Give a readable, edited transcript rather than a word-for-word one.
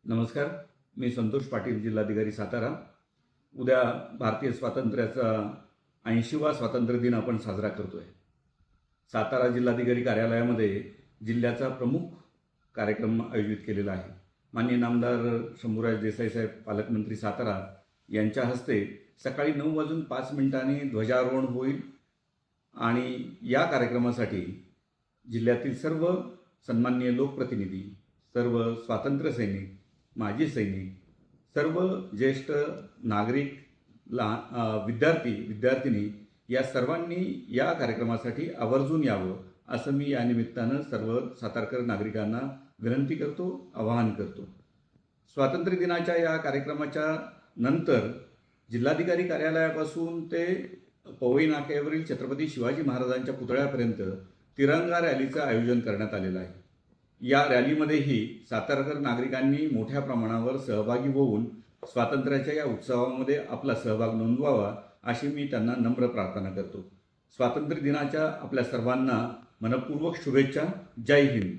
नमस्कार. मी संतोष पाटील, जिल्हाधिकारी सातारा. उद्या भारतीय स्वातंत्र्याचा 80वा स्वातंत्र्य दिन आपण साजरा करतोय. सातारा जिल्हाधिकारी कार्यालयामध्ये जिल्ह्याचा प्रमुख कार्यक्रम आयोजित केलेला आहे. माननीय नामदार शंभूराज देसाई साहेब, पालकमंत्री सातारा यांच्या हस्ते सकाळी 9:05 ध्वजारोहण होईल आणि या कार्यक्रमासाठी जिल्ह्यातील सर्व सन्माननीय लोकप्रतिनिधी, सर्व स्वातंत्र्य सैनिक, माजी सैनिक, सर्व ज्येष्ठ नागरिक, विद्यार्थी या सर्वांनी या कार्यक्रमासाठी आवर्जून यावं असं मी या निमित्तानं सर्व सातारकर नागरिकांना विनंती करतो, आवाहन करतो. स्वातंत्र्य दिनाच्या या कार्यक्रमाच्या नंतर जिल्हाधिकारी कार्यालयापासून ते पवई नाक्यावरील छत्रपती शिवाजी महाराजांच्या पुतळ्यापर्यंत तिरंगा रॅलीचं आयोजन करण्यात आलेलं आहे. या रॅलीमध्येही सातारकर नागरिकांनी मोठ्या प्रमाणावर सहभागी होऊन स्वातंत्र्याच्या या उत्सवामध्ये आपला सहभाग नोंदवावा अशी मी त्यांना नम्र प्रार्थना करतो. स्वातंत्र्य दिनाच्या आपल्या सर्वांना मनपूर्वक शुभेच्छा. जय हिंद.